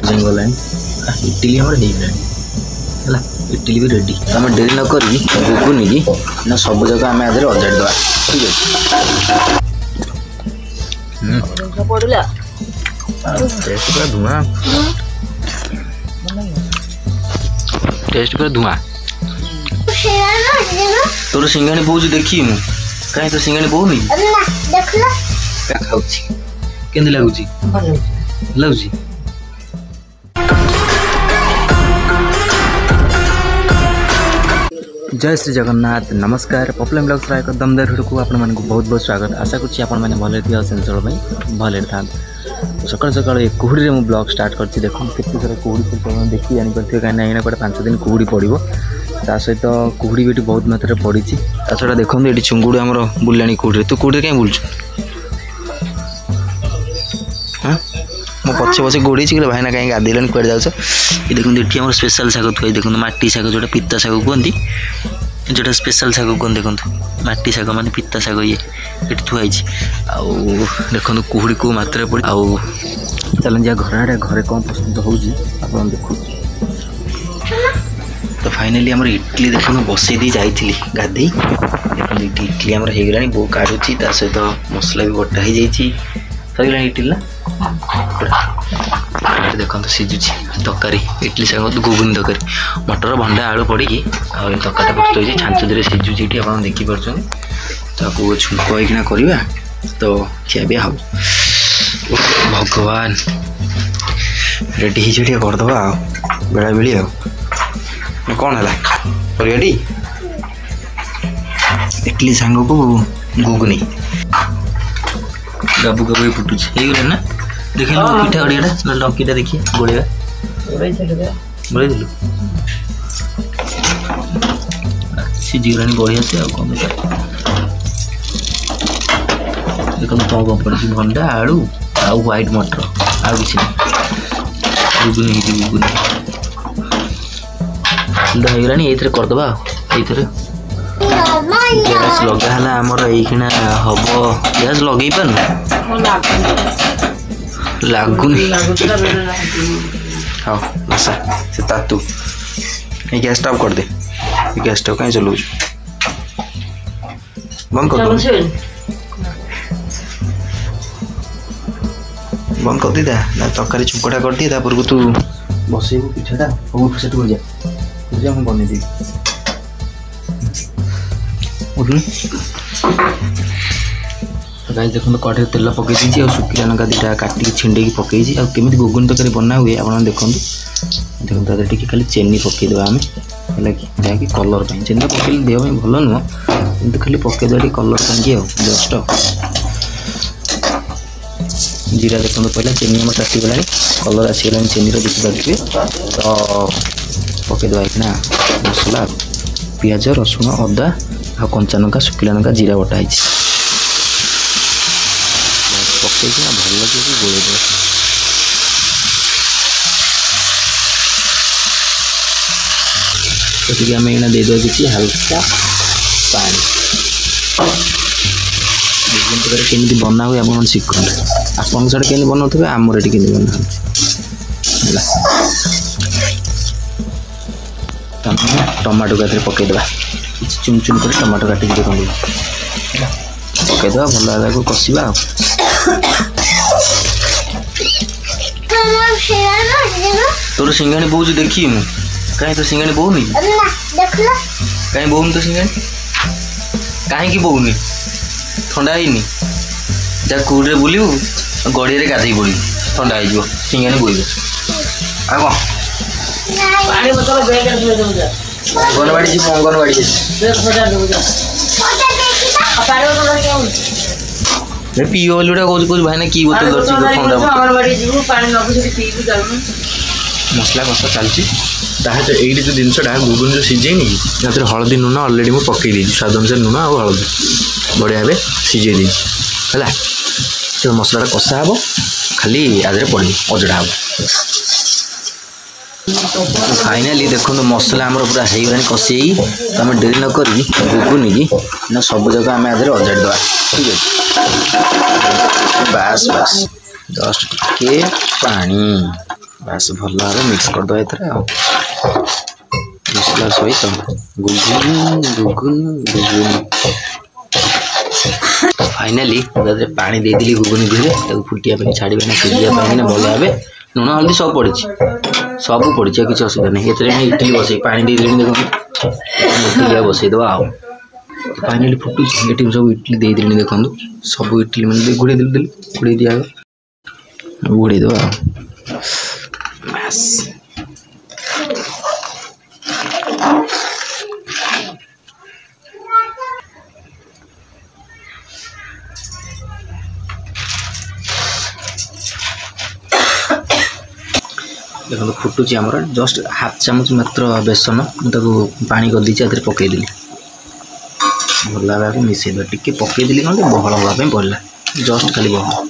जाए गला इडली हमारे है इडली भी रेडी आम डेरी न करी गुगुनी की ना सब जगह आम आदि अजाड़ी देवा ठीक है पूरा धुआं टेस्ट पूरा धुआं तोर सिंगाणी बोझ देखी मु कहीं तो सिंगाणी बोनी क्या खाऊची केंदी लागुची लागुची जय श्री जगन्नाथ नमस्कार पॉपुलर ब्लॉग्स एक दमदार भिडियो को आपण मानक बहुत बहुत स्वागत आशा करुँच आपण मैंने भले थी चंचल भले था सकाल सकाल कुहुड़ी में ब्लॉग स्टार्ट करती देख कितने सारा कुहुड़ी देखी जानीपारे कहीं ना गोटे 5 दिन कुहुड़ी पड़ो ता सहित कुहुड़ी भी बहुत मात्रा पड़ी छड़ा देखो ये चुंगुड़ी आम बुला कुहुड़ी तू कुहुड़ी कहीं बुलचु हाँ मो पचे पचे गोड़ी भाईना कहीं गाधेलानी कड़े जाऊँ ये देखो ये आम स्पेशल शाग थुआई देखो माटी शाग जोटा पिता शाग कहती जोटा स्पेशल शाग कहते देखो माटी शाग माने पिता शाग ये थुआई आउ देखो कुहुड़ी को मात्रा पड़ी आउ चलन जा घर आड़े घरे कौन पसंद हो देखो तो फाइनाली आम इडली देख बसई दी जाइली गाधे देखो इडली आम होगा बो काढ़ुची सहित मसला भी बटा हो जाइए सर इडली ना देखो सीझुची तरकारी इडली साग गुगुनी तरकारी मटर भंडा आलू पड़ी तरकारी प्रस्तुत हो छांच धीरे सीझुची ये आप देखिपुर ताकू छुंक होना करवा तो खिया भी हम भगवान रेडी हो करदे बेला बेली कौन है रेडी इडली सांग को गुगुनी गाबू गाबू फुटुच ना देख पिठा गड़िया डंकीटा देखिए गोलिया गोल दिलु सीझीगला बढ़िया से कौन देख कौन कौन पड़ी भंडा आलू आउ व्हाइट मटर आउ किसी गुगुनी गुगुनी होगा ये करदे गैस लगा है आमर यहीना हम गैस लगे पार लगुनि हाँ बसा से तातु ये गैस टाप कर दे गैस टाप कहीं चलाऊ बंद कर बंद कर दीदा ना तरकारी छुंकटा कर दिए तापर को तू बसैबू पिठाटा सब से जा मुझे बनईदेवी गाइस देखो कड़े तेल पकई दी और सुखिला लंका दुटा काटिक छिंडे पकई केमी गुगुनी तरकारी बना हुए आप देखो देखो खाली चेनी पकईदेवा आम है कि कलर चेनी पकड़े देह भल नुह कि खाली पकईदेवा कलर पाई जस्ट जीरा देखो पहले चेनी आम काटिगला कलर आसीगला चेनी देखिए तो पकईदेवा ना मसला पियाज रसुण अदा आ कंचा लंका सुखिला लंका जीरा बटा पकई भल लगे गोल तो आम ये दे कि हल्का पानी केमी बना हुए आप शिखते आपन साइड केमी बनाते आमर ये केमी बना टमाटो का पकईदेवा चुन चुन कर टमाटो काटिक पकईदेवा भल भाग कषा तोर सिंगाणी बोझ देखी मु कहीं तो सिंगाणी बोनी कहीं बोनी तो सिंगाणी कहीं बोनी ठंडा है जा कूड़े बुलू गड़िया गाधे पड़ी ठंडा हो सिंगाणी बोल अंगनवाड़ी जी अंगनवाड़ी पीओ बोलूटा कौन भाई ना की बोतल मसला कषा चलती तो ये जो जिनसा गुगुनी जो सीझेनी कि हलदी नुण अलरेडी मुझे पकई दी स्वाद अनुसार नुण आ हलदी बढ़िया भाव सीझे दी है तो मसला कषा हे खाली आदि पड़ी अजड़ा हे फाइनाली देखो मसला आमर पूरा होगा कषे तो आम डेरी न करी गुगुनी की ना सब जगह आम आदि अजाड़ी देवा ठीक है बास बास जस्ट टिके पानी बस भल भाव मिक्स करदे मसला सहित गुगुन फाइनाली पानी देदेली गुगुनी धीरे फुटिया छाड़ा सिझा भल भाव लुण हल्दी सब पड़ी सब पड़ी किसी असुविधा नहीं इडली बस पानी देदेली देखो इडली बसईदे आ फाइनाली फुटुच ये सब इडली देदेली देखो सब इडली मैंने घोड़े घोड़े दिया घोड़े दे बस देखो फुटुची आमर जस्ट हाफ चामच मात्र बेसन पानी कर दीजिए पकईदेली भल भाव मिसेद टी पकईदेली कौन बहल हाँपाई पड़ा जस्ट खाली बहल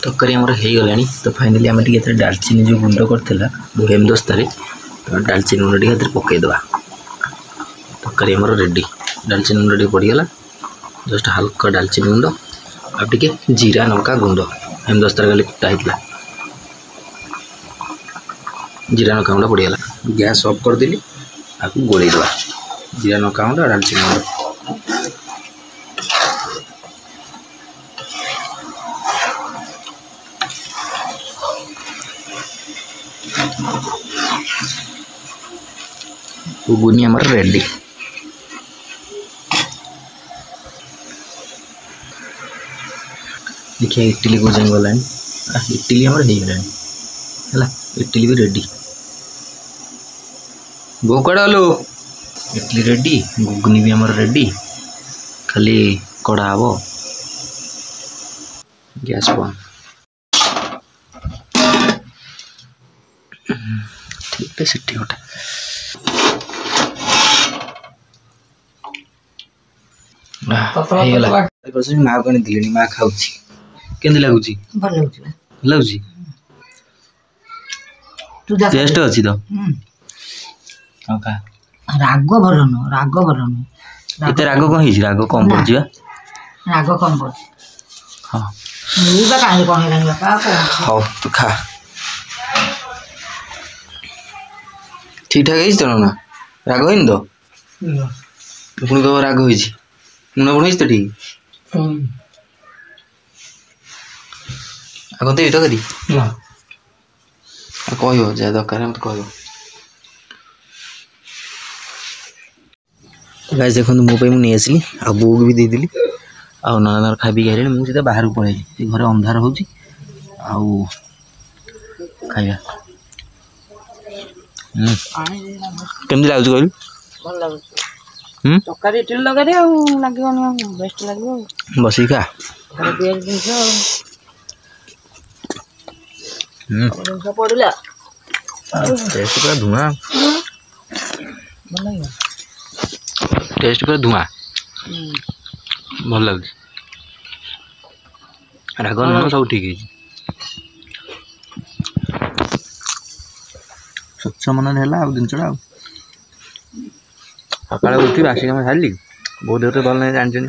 तरकारी आमर हो गला तो फाइनाली आम टे डालचीनी जो गुंड करता वो हेमदस्तार तो डालचीनी गुंड टे पकईदे तरकारी आमर रेडी डालचीनी गुंड टे पड़गला जस्ट हल्का डालचीनी गुंड आगे जीरा लंका गुंड हेमदस्तार खाली कुटा होता जीरा लंका गुंड पड़गला गैस ऑफ करदेली आपको गोलैदे जीरा लंका गुंड डालचीनी गुंड गुगुनी आमर रेडी देखिए इडली को जाए गला इडली आमर हो गला इडली भी रेडी बो कड़ा लो इडली रेडी गुगुनी भी आमर रेडी खाली कड़ा हम गैस बंद ठीक है सीटी गोटे माँ को दिले माँ खाऊँ के लगुच लगुच टेस्ट अच्छी तो राग भल नुह राग भल नुह एते राग कौन है राग कम पड़ी राग कम पड़ हाँ हाँ तू खा ठीक ठाक है तो ना राग है तो पुणी कह राग हो लुण पुणी तो ठीक आग देवी तो करी कह जहाँ दरकार मत कह गाइस देखो मो नहीं आसली आ बो भी देदेली आ नाना खा पी खाइले मुझे बाहर को पलैली घर अंधार हो खाइबा केमती लगुच कहलु तरकारी इडली लगे लगे बेस्ट लगे बस खा पड़ा टेस्ट पूरा धुआं टेस्ट पूरा धुआं भल लगे राग लुण सब ठीक है स्वच्छ मन है जिनसा सका उठी बासी कम छाड़ी बहुत देर तो भल नहीं जानते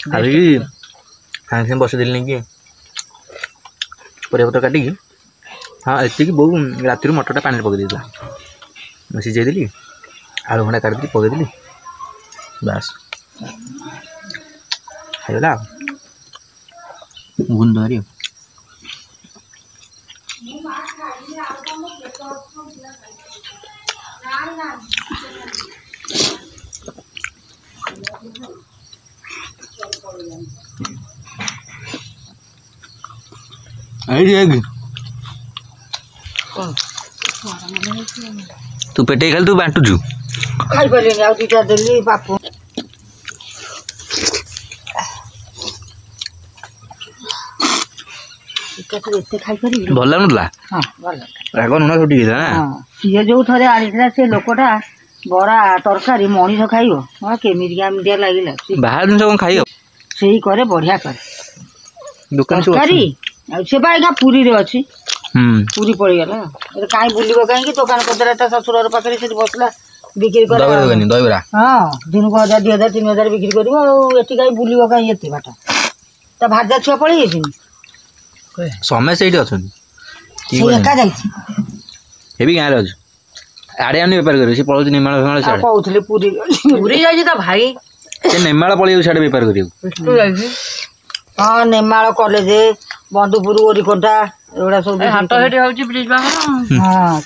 खाली सागे सागे बस देली कि परिया पत्र काटिकी हाँ ये बहु राति मटरटा पानी पकई देता सीझेदेली आलू खंडा काटिदी पकईदेली बास खाईगला गुण धरी तू पेटे खाली तू बांटुचु खाई पारे आ दीटा देली बापू भल लगुला राग लुण सब ठीक ना सी जो थे आनी से लोकटा बरा तरकारी मनीष खाइब केमिया लगे बाहर जिन कौन खाई से करे बढ़िया करे दुकान सब तरकारी से बाइगा पूरी रे अछि हम्म पूरी पड़ गला काई बुलिबो काई दुकान कदरा ता ससुर पाखरे से बसला बिक्री कर दहीबरा हां दिन को 1000 2000 3000 बिक्री करबो एठी काई बुलिबो काई एते बाटा ता भाजा छुआ पड़ी गेछि समय सेठी अछन से एका जाइछि हेबी गाँ रे आड़े आनी बेपार करे से पळौ निमाळ फेमाळ आ कहउथले पूरी जाइछि ता भाई से निमाळ पळौ छाडे बेपार करियो तू जाइछि हां नेमाळ कॉलेज बंधुपुर ओरीकोटा एवढा सब हाट हेटी होउची ब्रिज बाहर हां